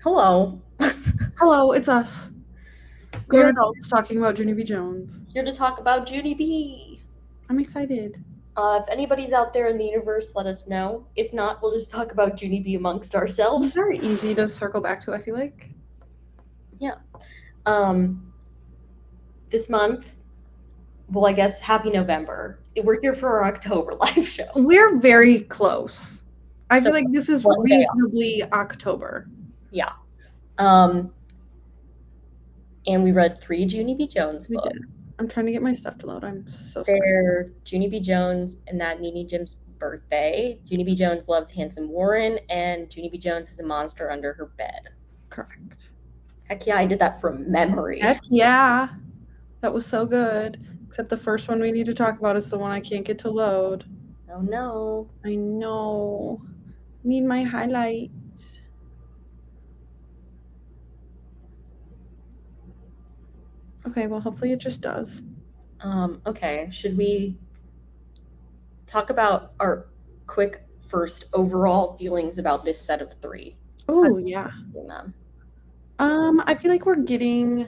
Hello. Hello, it's us. We Grown are adults talking about Junie B. Jones. here to talk about Junie B. I'm excited. If anybody's out there in the universe, let us know. If not, we'll just talk about Junie B amongst It's ourselves. very easy to circle back to, I feel like. Um, this month, well, I guess happy November. We're here for our October live show. We're very close. I So feel like this is one day off. reasonably October. Yeah. Um, and we read 3 Junie B. Jones We books. did. I'm trying to get my stuff to load. I'm so sorry. They're Junie B. Jones and That Meanie Jim's Birthday. Junie B. Jones Loves Handsome Warren, and Junie B. Jones Has a Monster Under Her Bed. Correct. Heck yeah, I did that from memory. Heck yeah. That was so good. Except the first one we need to talk about is the one I can't get to load. Oh no. I know. Need my highlights. Okay, well, hopefully it just does. Okay, should we talk about our quick first overall feelings about this set of 3? Oh, yeah. Them? I feel like we're getting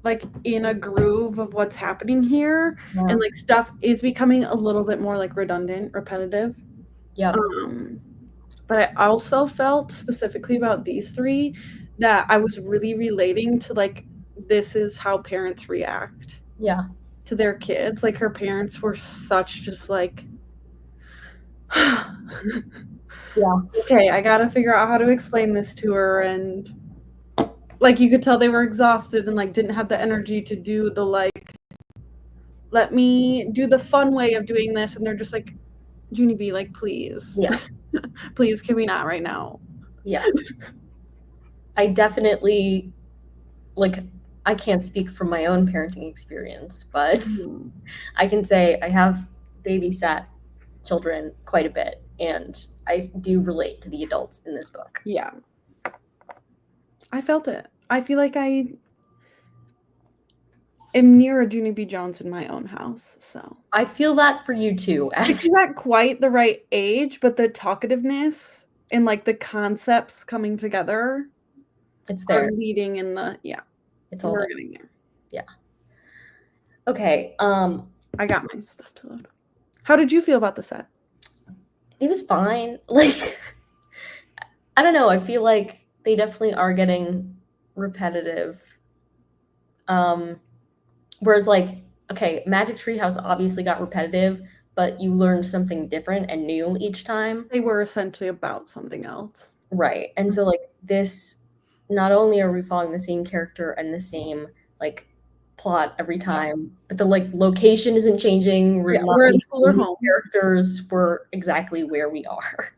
like in a groove of what's happening here, Yeah. and like stuff is becoming a little bit more like redundant, repetitive. Yep. But I also felt specifically about these 3 that I was really relating to like this is how parents react Yeah. to their kids. Like her parents were such just like Yeah. okay, I gotta figure out how to explain this to her, and like you could tell they were exhausted and like didn't have the energy to do the like let me do the fun way of doing this, and they're just like Junie B, like please. Yeah. Please, can we not right now? Yeah. I definitely I can't speak from my own parenting experience, but I can say I have babysat children quite a bit, and I do relate to the adults in this book. Yeah. I felt it. I feel like I am near a Junie B. Jones in my own house, so. I feel that for you too. Like she's at quite the right age, but the talkativeness and like the concepts coming together It's are there. leading in the It's all we're there. getting there. Yeah. Okay. I got my stuff to load. How did you feel about the set? It was fine. Like, I don't know. I feel like they definitely are getting repetitive. Whereas, like, okay, Magic Treehouse obviously got repetitive, but you learned something different and new each time. They were essentially about something else. Right. And so, like, this, not only are we following the same character and the same, like, plot every time, but the, like, location isn't changing. Yeah, we're at school or home. Characters were exactly where we are.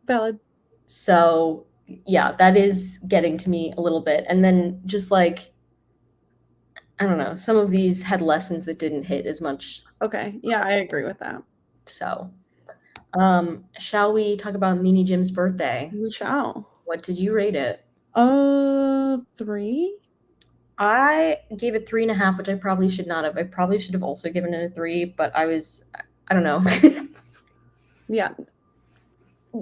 Valid. So, yeah, that is getting to me a little bit. And then just, like, I don't know, some of these had lessons that didn't hit as much. Okay. Yeah, I agree with that. So, shall we talk about Meanie Jim's Birthday? We shall. What did you rate it? 3? I gave it 3.5, which I probably should not have. I probably should have also given it a 3, but I don't know. Yeah.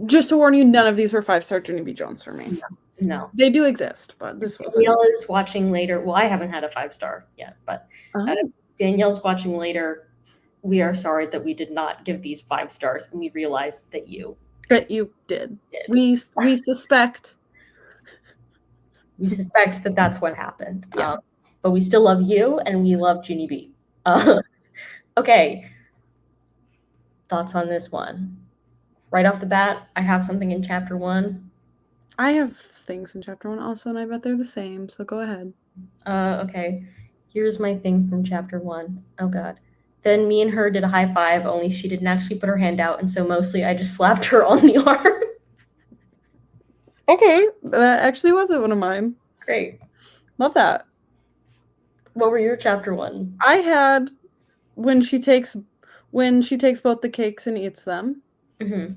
Just to warn you, none of these were 5-star Junie B. Jones for me. No. They do exist, but this wasn't. Danielle is watching later. Well, I haven't had a 5-star yet, but Danielle's watching later. We are sorry that we did not give these 5 stars, and we realized that you did. We suspect. We suspect that that's what happened. Yeah. But we still love you, and we love Junie B. Okay. Thoughts on this one? Right off the bat, I have something in chapter 1. I have things in chapter 1 also, and I bet they're the same, so go ahead. Okay. Here's my thing from chapter 1. Oh, God. Then me and her did a high five, only she didn't actually put her hand out, and so mostly I just slapped her on the arm. Okay. That actually wasn't one of mine. Great. Love that. What were your chapter 1? I had when she takes both the cakes and eats them. Mm-hmm.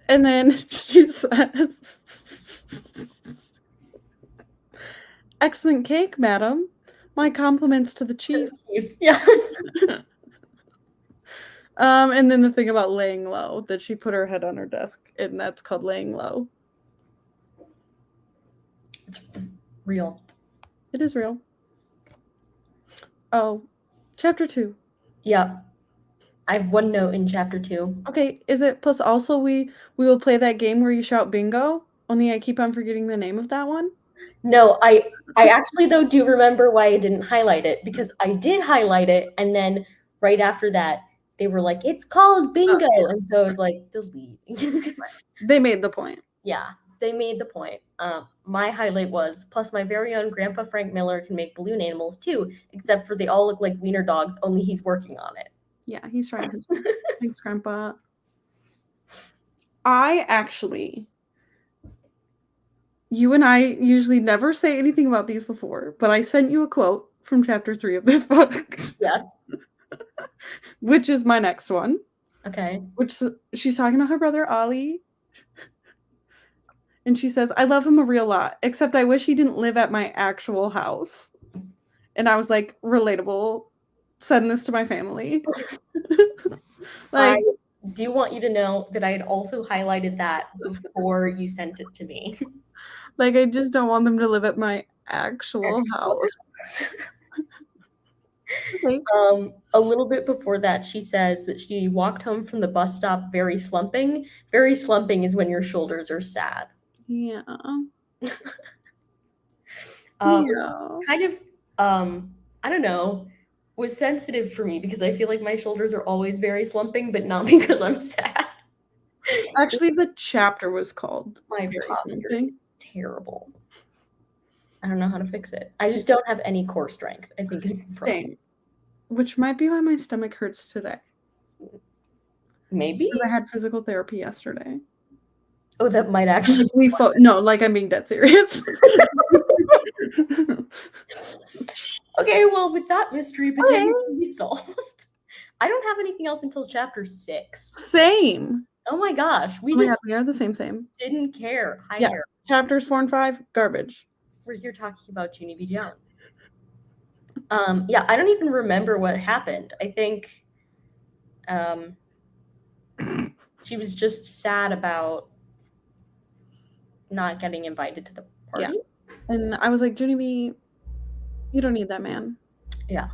And then she says, "Excellent cake, madam. My compliments to the chief." Yeah. And then the thing about laying low, that she put her head on her desk, and that's called laying low. It's real. It is real. Oh, chapter 2. Yeah. I have one note in chapter 2. Okay, is it plus also we will play that game where you shout bingo? Only I keep on forgetting the name of that one. No, I actually though do remember why I didn't highlight it, because I did highlight it, and then right after that they were like, it's called bingo, and so I was like, delete. They made the point. Yeah, they made the point. My highlight was, plus my very own Grandpa Frank Miller can make balloon animals too, except for they all look like wiener dogs, only he's working on it. Yeah, he's trying his best. Thanks, Grandpa. I actually, you and I usually never say anything about these before, but I sent you a quote from chapter 3 of this book. Yes. Which is my next one. Okay. Which she's talking about her brother Ollie. And she says, I love him a real lot, except I wish he didn't live at my actual house. And I was like, relatable. Send this to my family. I do want you to know that I had also highlighted that before you sent it to me. Like, I just don't want them to live at my actual house. Okay. A little bit before that, she says that she walked home from the bus stop very slumping. Very slumping is when your shoulders are sad. Yeah. Kind of, I don't know, was sensitive for me because I feel like my shoulders are always very slumping, but not because I'm sad. Actually, the chapter was called My very slumping. Terrible. I don't know how to fix it. I just don't have any core strength, I think is the problem. Same. Which might be why my stomach hurts today. Maybe? Because I had physical therapy yesterday. Oh, that might actually no, like I'm being dead serious. Okay, well, with that mystery potentially solved. I don't have anything else until chapter 6. Same. Oh my gosh, we are the same. Didn't care. Yeah. Chapters 4 and 5, garbage. We're here talking about Junie B. Jones. Yeah, I don't even remember what happened. I think she was just sad about not getting invited to the party. Yeah. And I was like, Junie B, you don't need that man. Yeah.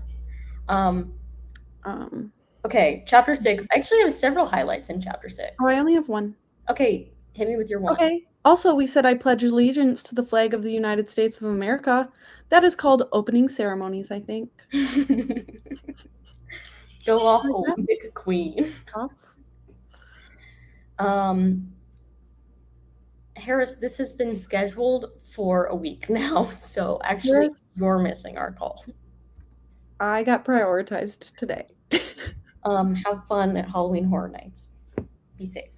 Okay, chapter 6. I actually have several highlights in chapter 6. Oh, I only have one. Okay, hit me with your one. Okay. Also, we said I pledge allegiance to the flag of the United States of America. That is called opening ceremonies, I think. Go off, Olympic queen. Harris, this has been scheduled for a week now, so actually you're missing our call. I got prioritized today. Have fun at Halloween Horror Nights. Be safe.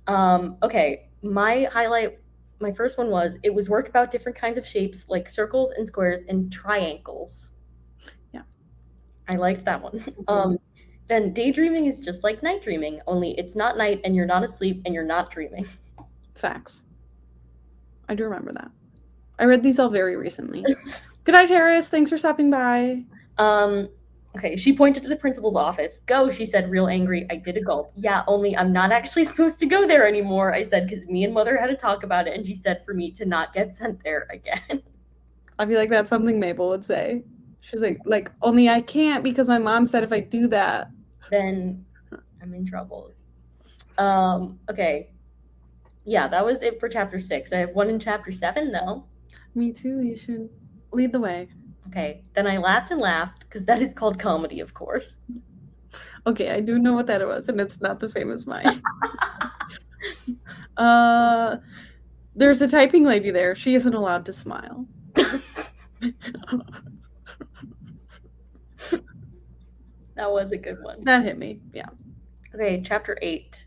Okay, my highlight, my first one was, it was work about different kinds of shapes like circles and squares and triangles. Yeah. I liked that one. Then daydreaming is just like night dreaming, only it's not night and you're not asleep and you're not dreaming. Facts. I do remember that. I read these all very recently. Good night, Harris. Thanks for stopping by. Okay, she pointed to the principal's office. Go, she said, real angry. I did a gulp. Yeah, only I'm not actually supposed to go there anymore, I said, because me and Mother had to talk about it, and she said for me to not get sent there again. I feel like that's something Mabel would say. She's like, only I can't because my mom said if I do that, then I'm in trouble. Okay. Yeah, that was it for chapter 6. I have one in chapter 7, though. Me too. You should lead the way. Okay. Then I laughed and laughed, because that is called comedy, of course. Okay, I do know what that was, and it's not the same as mine. There's a typing lady there. She isn't allowed to smile. That was a good one. That hit me. Yeah. Okay, chapter 8.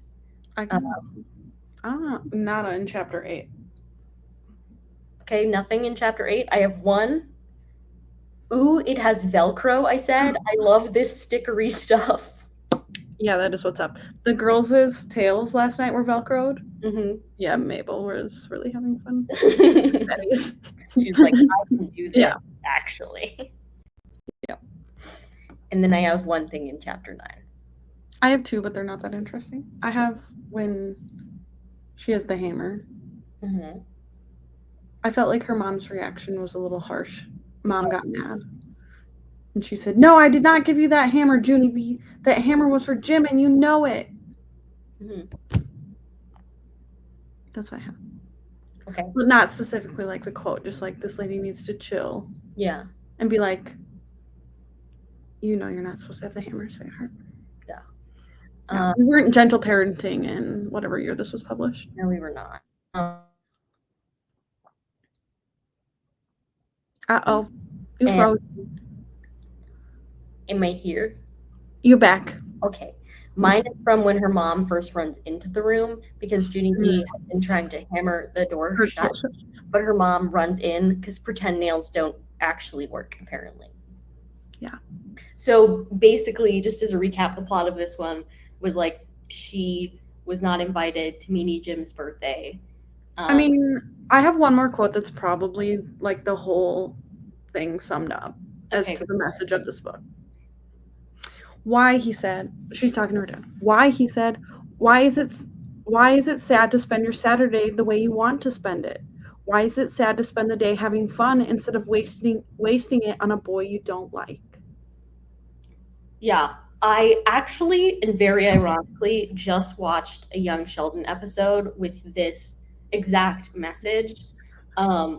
Not in chapter 8. Okay, nothing in chapter 8. I have one. Ooh, it has Velcro, I said. I love this stickery stuff. Yeah, that is what's up. The girls' tails last night were Velcroed. Mm-hmm. Yeah, Mabel was really having fun. She's like, I can do this, actually. Yeah. And then I have one thing in chapter 9. I have two, but they're not that interesting. I have when she has the hammer. Mm-hmm. I felt like her mom's reaction was a little harsh. Mom got mad. And she said, "No, I did not give you that hammer, Junie. That hammer was for Jim, and you know it." Mm-hmm. That's what I have. Okay. But not specifically like the quote, just like this lady needs to chill. Yeah. And be like, you know, you're not supposed to have the hammer, sweetheart. Yeah. We weren't gentle parenting in whatever year this was published. No, we were not. Uh-oh. You froze. Am I here? You're back. Okay. Mine is from when her mom first runs into the room because Junie B had been trying to hammer the door shut, but her mom runs in because pretend nails don't actually work, apparently. Yeah. So basically, just as a recap, the plot of this one was like she was not invited to Meanie Jim's birthday. I mean, I have one more quote that's probably like the whole thing summed up as to the message of this book. Why, he said, she's talking to her dad. Why, he said, why is it sad to spend your Saturday the way you want to spend it? Why is it sad to spend the day having fun instead of wasting it on a boy you don't like? Yeah, I actually, and very ironically, just watched a Young Sheldon episode with this exact message,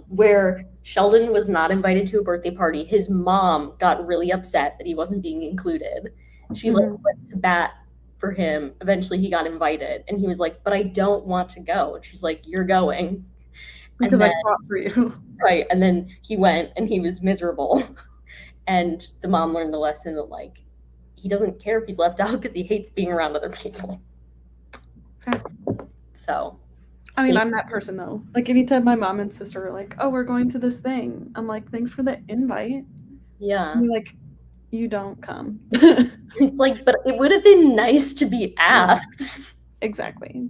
where Sheldon was not invited to a birthday party. His mom got really upset that he wasn't being included. She went to bat for him. Eventually he got invited and he was like, "But I don't want to go." And she's like, "You're going." Because I fought for you. Right. And then he went and he was miserable. And the mom learned the lesson that, like, he doesn't care if he's left out because he hates being around other people. Facts. So, I mean, I'm that person though. Like anytime my mom and sister are like, "Oh, we're going to this thing," I'm like, "Thanks for the invite." Yeah. And you're like, "You don't come." It's like, but it would have been nice to be asked. Exactly.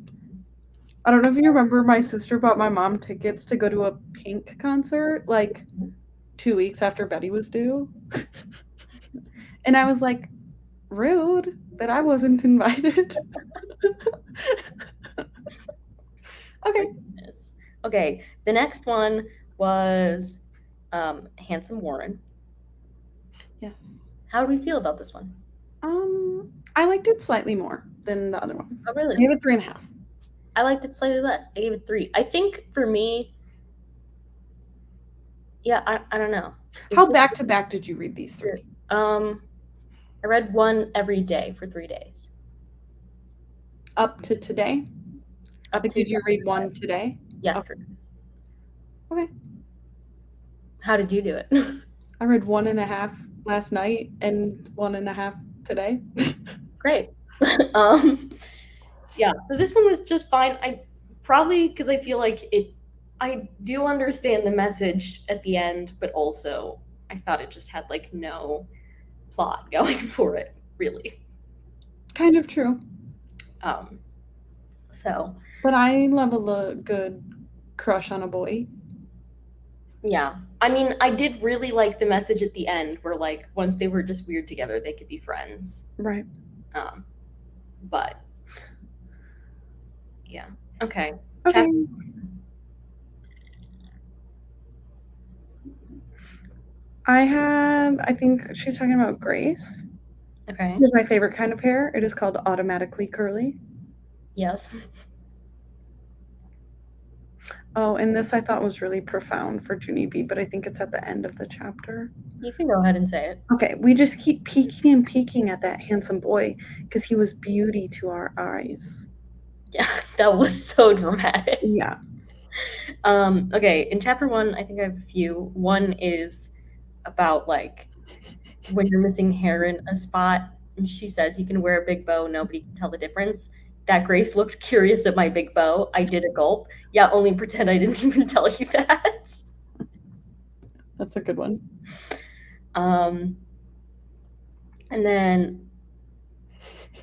I don't know if you remember, my sister bought my mom tickets to go to a Pink concert like 2 weeks after Betty was due. And I was like, rude that I wasn't invited. Okay. Okay, the next one was Handsome Warren. Yes. How do we feel about this one? I liked it slightly more than the other one. Oh, really? I gave it 3.5. I liked it slightly less. I gave it 3. I think for me, yeah, I don't know. How back to back did you read these 3? I read one every day for 3 days. Up to today? Did you read one today? Yes. Okay. How did you do it? I read 1.5 last night and 1.5 today. Great. Yeah, so this one was just fine. I probably, because I feel like I do understand the message at the end, but also I thought it just had like no plot going for it, really. Kind of true. So. But I love a good crush on a boy. Yeah. I mean, I did really like the message at the end where, like, once they were just weird together, they could be friends. Right. But yeah. Okay. Okay. I think she's talking about Grace. Okay. It's my favorite kind of hair. It is called automatically curly. Yes. Oh, and this I thought was really profound for Junie B, but I think it's at the end of the chapter. You can go ahead and say it. Okay, we just keep peeking and peeking at that handsome boy because he was beauty to our eyes. Yeah, that was so dramatic. Yeah. Okay, in chapter 1, I think I have a few. One is about, like, when you're missing hair in a spot, and she says you can wear a big bow, nobody can tell the difference. That Grace looked curious at my big bow. I did a gulp. Yeah, only pretend I didn't even tell you that. That's a good one. And then,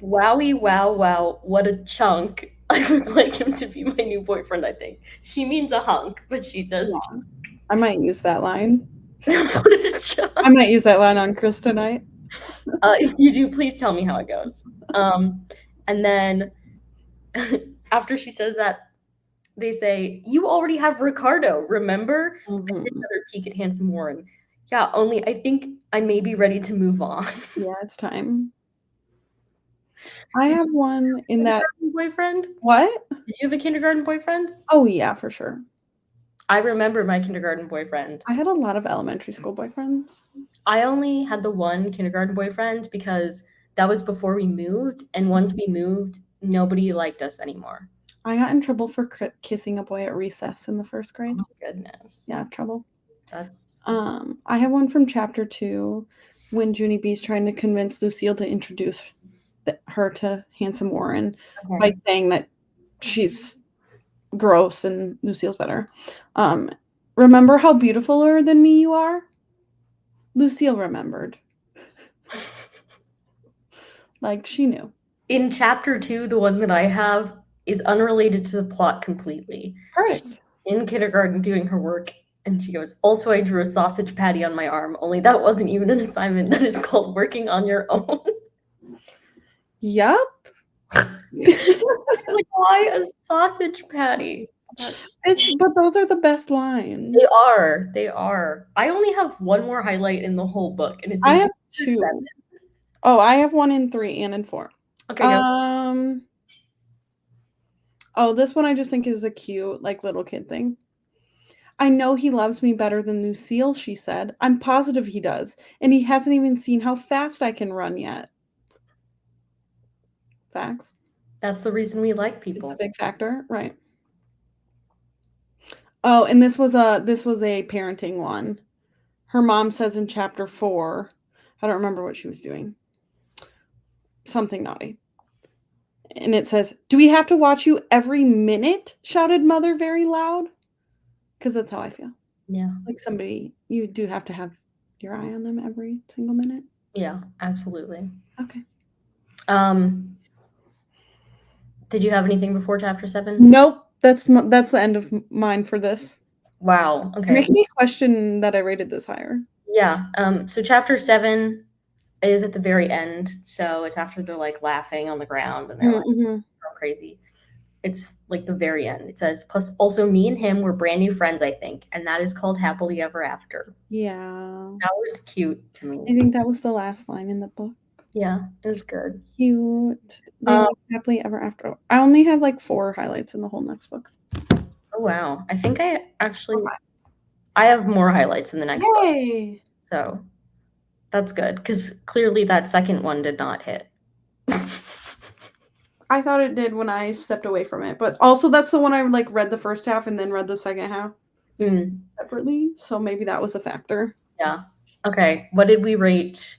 wowie, wow, what a chunk. I would like him to be my new boyfriend, I think. She means a hunk, but she says... Yeah. I might use that line. What a chunk. I might use that line on Chris tonight. If you do, please tell me how it goes. And then after she says that, they say, "You already have Ricardo, remember?" Mhm. Another peek at Handsome Warren. Yeah, only I think I may be ready to move on. Yeah, it's time. I Did have one in that. boyfriend? What? Did you have a kindergarten boyfriend? Oh, yeah, for sure. I remember my kindergarten boyfriend. I had a lot of elementary school boyfriends. I only had the one kindergarten boyfriend because that was before we moved, and once we moved, nobody liked us anymore. I got in trouble for kissing a boy at recess in the first grade. Oh my goodness. Yeah, trouble. That's I have one from chapter 2 when Junie B's trying to convince Lucille to introduce her to Handsome Warren by saying that she's gross and Lucille's better. Remember how beautifuler than me you are? Lucille remembered. Like, she knew. in chapter 2, the one that I have is unrelated to the plot completely. Correct. In kindergarten doing her work, and she goes, "Also, I drew a sausage patty on my arm, only that wasn't even an assignment. That is called working on your own." Yup. Like, why a sausage patty? But those are the best lines. They are. They are. I only have one more highlight in the whole book, and it's in I have chapter 2. 7. Oh, I have 1 in 3 and in 4. Okay, go. Oh, this one I just think is a cute, like, little kid thing. "I know he loves me better than Lucille," she said. "I'm positive he does, and he hasn't even seen how fast I can run yet." Facts. That's the reason we like It's people. a big factor, right? Oh, and this was a parenting one. Her mom says in chapter 4, I don't remember what she was doing. Something naughty. And it says, "Do we have to watch you every minute?" shouted Mother very loud. Because that's how I feel. Yeah. Like somebody, you do have to have your eye on them every single minute. Yeah, absolutely. Okay. Did you have anything before chapter 7? Nope. That's the end of mine for this. Wow. You're Okay. making me question that I rated this higher. Yeah. So chapter 7 is at the very end. So it's after they're like laughing on the ground and they're like going crazy. It's like the very end. It says, "Plus also me and him were brand new friends, I think, and that is called happily ever after." Yeah. That was cute to me. I think that was the last line in the book. Yeah, it was good. Cute. They lived happily ever after. I only have like 4 highlights in the whole next book. Oh wow. I think I actually I have more highlights in the next book. So that's good because clearly that second one did not hit. I thought it did when I stepped away from it, but also that's the one I like read the first half and then read the second half separately. So maybe that was a factor. Yeah. Okay. What did we rate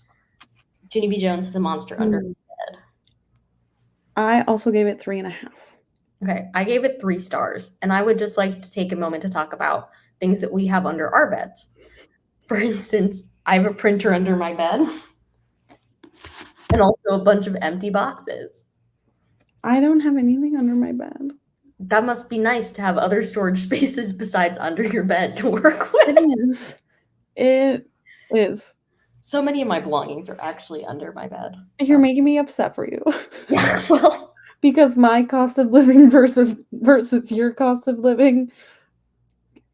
Junie B. Jones as a monster under her bed? I also gave it 3.5. Okay. I gave it 3 stars, and I would just like to take a moment to talk about things that we have under our beds. For instance, I have a printer under my bed and also a bunch of empty boxes. I don't have anything under my bed. That must be nice to have other storage spaces besides under your bed to work with. It is. It is. So many of my belongings are actually under my bed. You're making me upset for you. Yeah, well, because my cost of living versus your cost of living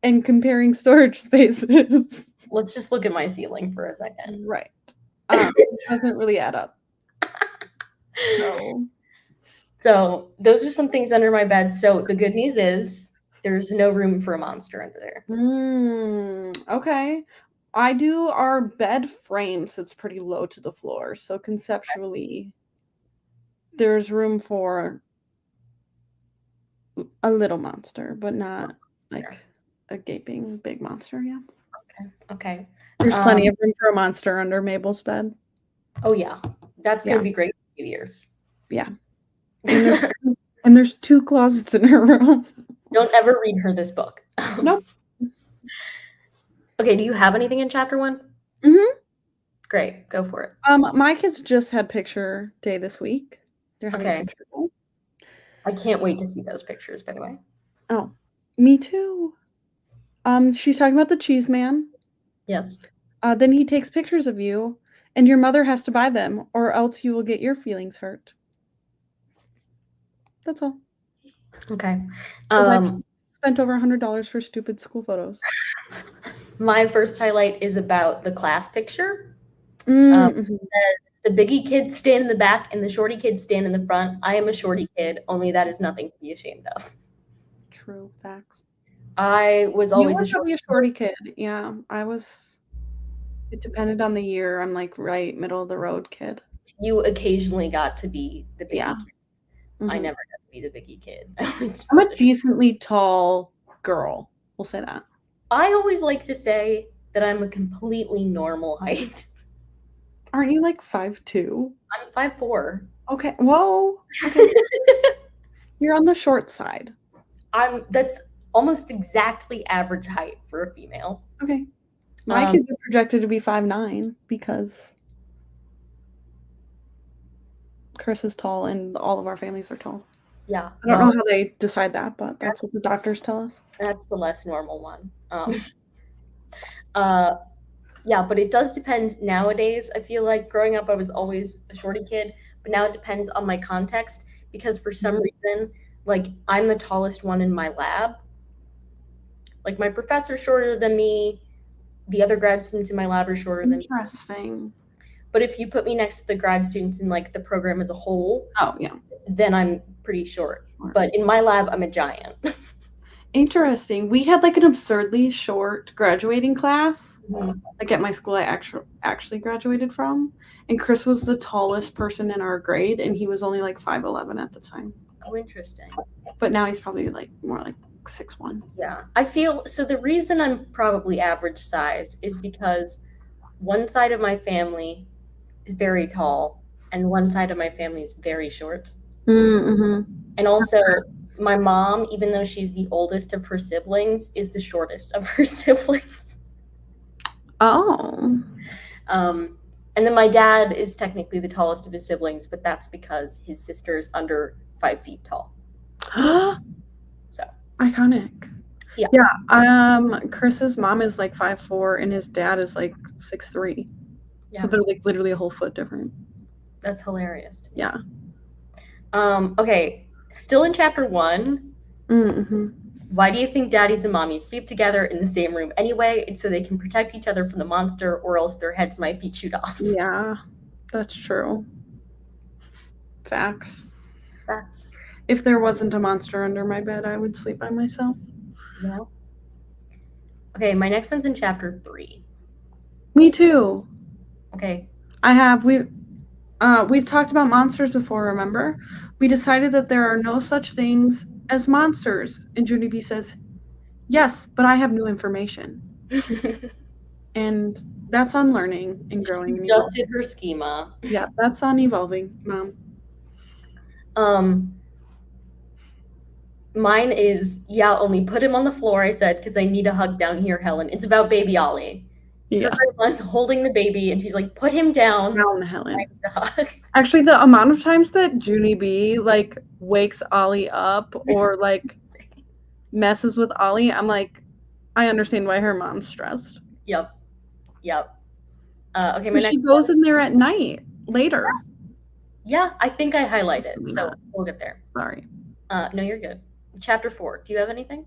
and comparing storage spaces. Let's just look at my ceiling for a second. Right. It doesn't really add up. So those are some things under my bed. So the good news is there's no room for a monster under there. Okay. I do our bed frame sits pretty low to the floor. So conceptually, there's room for a little monster, but not like a gaping big monster. Yeah. Okay. There's plenty of room for a monster under Mabel's bed. Oh yeah. That's going to be great in a few years. Yeah. And there's 2 closets in her room. Don't ever read her this book. Nope. Okay, do you have anything in chapter 1? Mm-hmm. Great, go for it. My kids just had picture day this week. They're having picture day. I can't wait to see those pictures, by the way. Oh, me too. She's talking about the cheese man. Yes. Then he takes pictures of you, And your mother has to buy them, or else you will get your feelings hurt. That's all. Okay. Because I've spent over $100 for stupid school photos. My first highlight is about the class picture. Mm-hmm. The biggie kids stand in the back and the shorty kids stand in the front. I am a shorty kid, only that is nothing to be ashamed of. True facts. I was You always were a probably a shorty kid. Yeah, I was. It depended on the year. I'm like right middle of the road kid. You occasionally got to be the biggie Yeah. kid. Mm-hmm. I never got to be the biggie kid. I'm a decently tall girl. We'll say that. I always like to say that I'm a completely normal height. Aren't you like 5'2"? I'm 5'4". Okay. Whoa. Okay. You're on the short side. That's almost exactly average height for a female. Okay. My kids are projected to be 5'9" because Chris is tall and all of our families are tall. Yeah. I don't know how they decide that, but that's what the doctors tell us. That's the less normal one. Yeah, but it does depend nowadays. I feel like growing up, I was always a shorty kid, but now it depends on my context because for some reason, like I'm the tallest one in my lab. Like my professor's shorter than me. The other grad students in my lab are shorter than me. Interesting. But if you put me next to the grad students in like the program as a whole, oh yeah, then I'm pretty short. But in my lab, I'm a giant. Interesting. We had like an absurdly short graduating class. Mm-hmm. Like at my school I actually graduated from, and Chris was the tallest person in our grade, and he was only like 5'11" at the time. Oh, interesting. But now he's probably like more like 6'1". Yeah. I feel so the reason I'm probably average size is because one side of my family is very tall and one side of my family is very short. Mm-hmm. And also my mom, even though she's the oldest of her siblings, is the shortest of her siblings. Oh. And then my dad is technically the tallest of his siblings, but that's because his sister's under 5 feet tall. So iconic. Yeah. Yeah. Chris's mom is like 5'4" and his dad is like 6'3". Yeah. So they're like literally a whole foot different. That's hilarious. Yeah. Okay. Still in chapter 1. Mm-hmm. Why do you think daddies and mommies sleep together in the same room anyway? It's so they can protect each other from the monster, or else their heads might be chewed off. Yeah, that's true. Facts. Facts. If there wasn't a monster under my bed, I would sleep by myself. No. Okay, my next one's in chapter 3. Me too. Okay. We've talked about monsters before, remember? We decided that there are no such things as monsters. And Junie B says, yes, but I have new information. And that's on learning and growing. And adjusted her schema. Yeah, that's on evolving, Mom. Mine is, yeah, only put him on the floor, I said, because I need a hug down here, Helen. It's about baby Ollie. Yeah. Everyone's holding the baby, and she's like, put him down. Down, Helen. Actually, the amount of times that Junie B, like, wakes Ollie up or, like, messes with Ollie, I'm like, I understand why her mom's stressed. Yep. Okay, my next she goes in there at night, later. Yeah, I think I highlighted, so we'll get there. Sorry. No, you're good. Chapter 4. Do you have anything?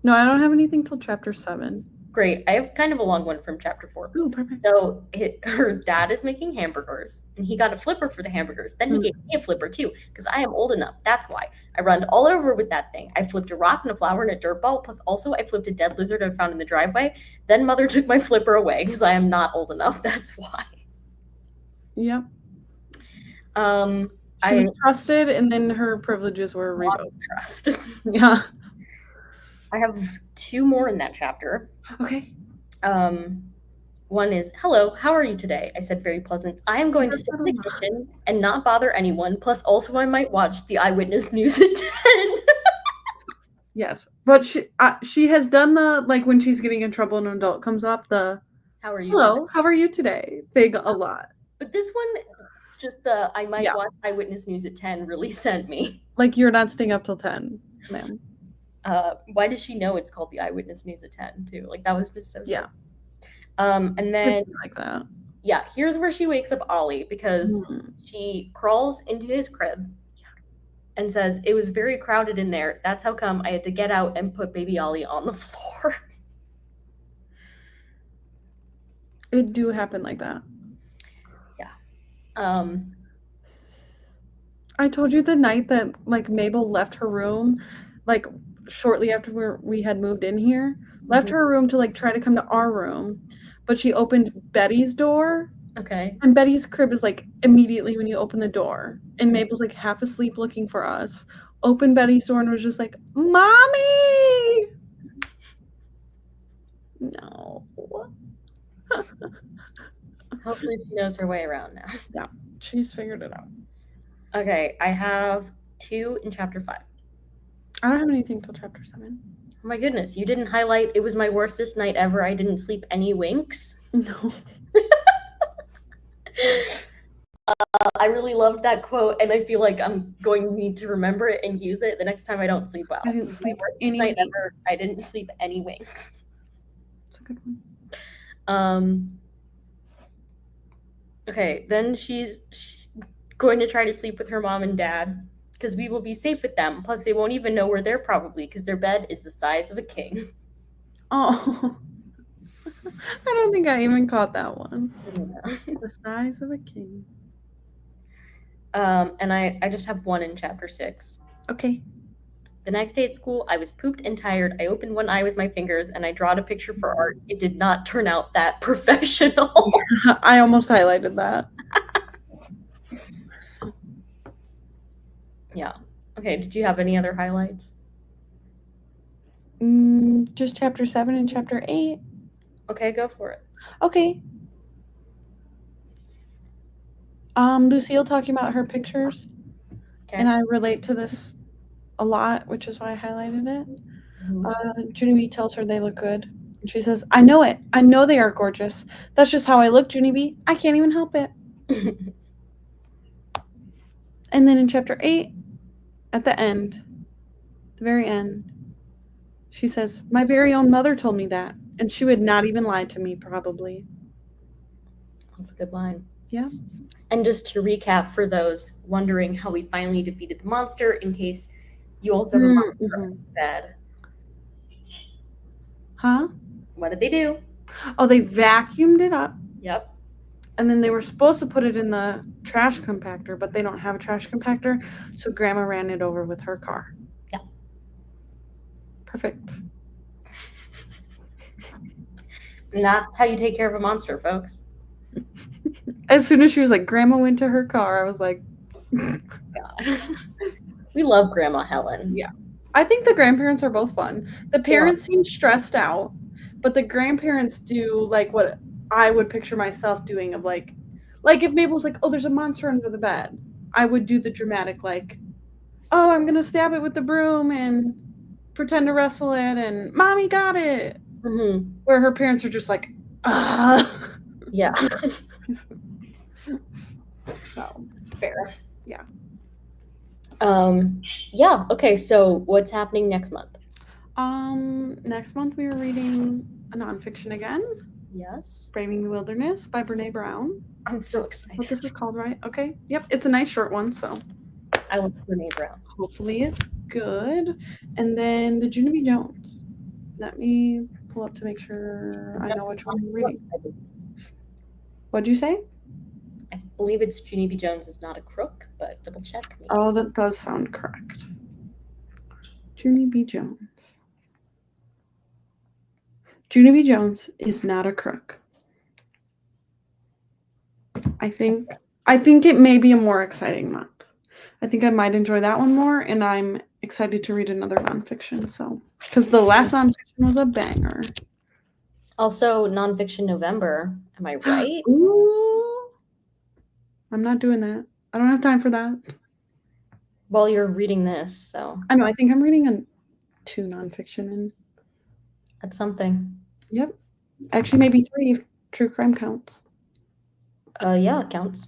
No, I don't have anything till chapter 7. Great. I have kind of a long one from chapter 4. Ooh, perfect. So her dad is making hamburgers, and he got a flipper for the hamburgers. Then he gave me a flipper too, because I am old enough. That's why. I run all over with that thing. I flipped a rock and a flower and a dirt ball, plus also I flipped a dead lizard I found in the driveway. Then Mother took my flipper away, because I am not old enough. That's why. Yep. She was trusted, and then her privileges were revoked. Trust. Yeah. I have 2 more in that chapter. Okay. One is, hello, how are you today? I said, very pleasant. I am going to sit in the kitchen and not bother anyone. Plus, also, I might watch the Eyewitness News at 10. Yes. But she has done the, like, when she's getting in trouble and an adult comes up, the, how are you? Hello, how are you today? Thing a lot. But this one, just the, I might watch Eyewitness News at 10 really sent me. Like, you're not staying up till 10, ma'am. Why does she know it's called the Eyewitness News at 10 too? Like that was just so sad. Yeah. And then like that. Yeah, here's where she wakes up Ollie, because Hmm. she crawls into his crib and says, "It was very crowded in there. That's how come I had to get out and put baby Ollie on the floor." It do happen like that. I told you the night that like Mabel left her room, like shortly after we had moved in here, left her room to like try to come to our room, but she opened Betty's door, Okay. and Betty's crib is like immediately when you open the door, and Mabel's like half asleep looking for us. Opened Betty's door and was just like, "Mommy!" No. Hopefully she knows her way around now. Yeah, she's figured it out. Okay, I have 2 in chapter 5. I don't have anything till chapter 7. Oh my goodness, you didn't highlight "It was my worstest night ever. I didn't sleep any winks." No. I really loved that quote, and I feel like I'm going to need to remember it and use it the next time I don't sleep well. I didn't It was sleep my worstest any night winks. ever. I didn't sleep any winks. It's a good one. Okay, then she's going to try to sleep with her mom and dad, because we will be safe with them. Plus, they won't even know we're there probably, because their bed is the size of a king. Oh. I don't think I even caught that one. Yeah. The size of a king. And I just have 1 in chapter 6. Okay. The next day at school, I was pooped and tired. I opened one eye with my fingers and I drawed a picture for art. It did not turn out that professional. I almost highlighted that. Yeah. Okay, did you have any other highlights? Just chapter 7 and chapter 8. Okay, go for it. Okay. Lucille talking about her pictures. Okay. And I relate to this a lot, which is why I highlighted it. Mhm. Junie tells her they look good. And she says, "I know it. I know they are gorgeous. That's just how I look, Junie B. I can't even help it." And then in chapter 8, at the end, the very end, she says, "My very own mother told me that, and she would not even lie to me, probably." That's a good line. Yeah. And just to recap for those wondering how we finally defeated the monster, in case you also have a monster on your bed. Huh? What did they do? Oh, they vacuumed it up. Yep. And then they were supposed to put it in the trash compactor, but they don't have a trash compactor, so Grandma ran it over with her car. Yeah. Perfect. And that's how you take care of a monster, folks. As soon as she was like, Grandma went to her car, I was like, God. We love Grandma Helen. Yeah. I think the grandparents are both fun. The parents seem stressed out, but the grandparents do like what I would picture myself doing of like if Mabel's like, "Oh, there's a monster under the bed," I would do the dramatic like, "Oh, I'm gonna stab it with the broom and pretend to wrestle it," and "Mommy got it." Mm-hmm. Where her parents are just like, "Ah." Yeah. So it's fair. Yeah. Yeah. Okay. So what's happening next month? Next month we are reading a nonfiction again. Yes. Braving the Wilderness by Brene Brown. I'm so excited. What this is called, right? Okay. Yep. It's a nice short one, so I love Brene Brown. hopefully it's good. And then the Junie Jones. Let me pull up to make sure I know which one I'm reading. What'd you say? I believe it's Junie B. Jones is not a crook, but double check me. Oh, that does sound correct. Junie B. Jones. Junie B. Jones is not a crook. I think it may be a more exciting month. I think I might enjoy that one more, and I'm excited to read another nonfiction. So, because the last nonfiction was a banger. Also, nonfiction November. Am I right? Ooh. I'm not doing that. I don't have time for that. Well, you're reading this, so. I know. I think I'm reading 2 nonfiction, and that's something. Yep. Actually, maybe 3 if true crime counts. Yeah, it counts.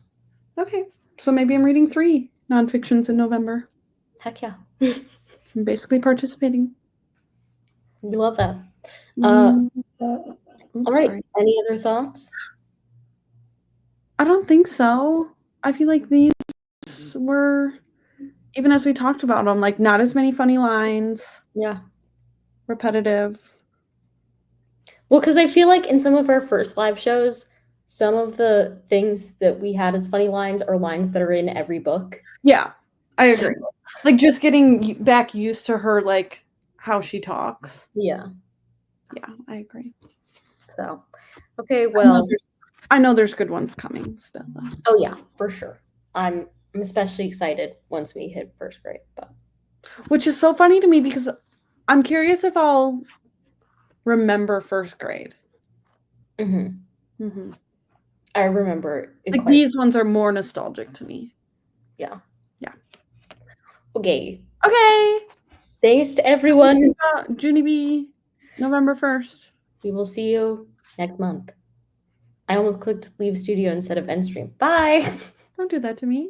Okay. So maybe I'm reading 3 nonfictions in November. Heck yeah. I'm basically participating. We love that. All right. Sorry. Any other thoughts? I don't think so. I feel like these were, even as we talked about them, like not as many funny lines, Yeah. repetitive. Well, because I feel like in some of our first live shows, some of the things that we had as funny lines are lines that are in every book. Yeah, I agree. So, Like just getting back used to her, like how she talks. yeah. Yeah, I agree. So, okay, well. I know there's good ones coming still. Though. Oh yeah, for sure. I'm especially excited once we hit first grade. But Which is so funny to me because I'm curious if I'll remember first grade. I remember it Like these ones are more nostalgic to me. Yeah. Yeah. Okay. Okay. Thanks to everyone. Junie B, November 1st. We will see you next month. I almost clicked leave studio instead of end stream. Bye. Don't do that to me.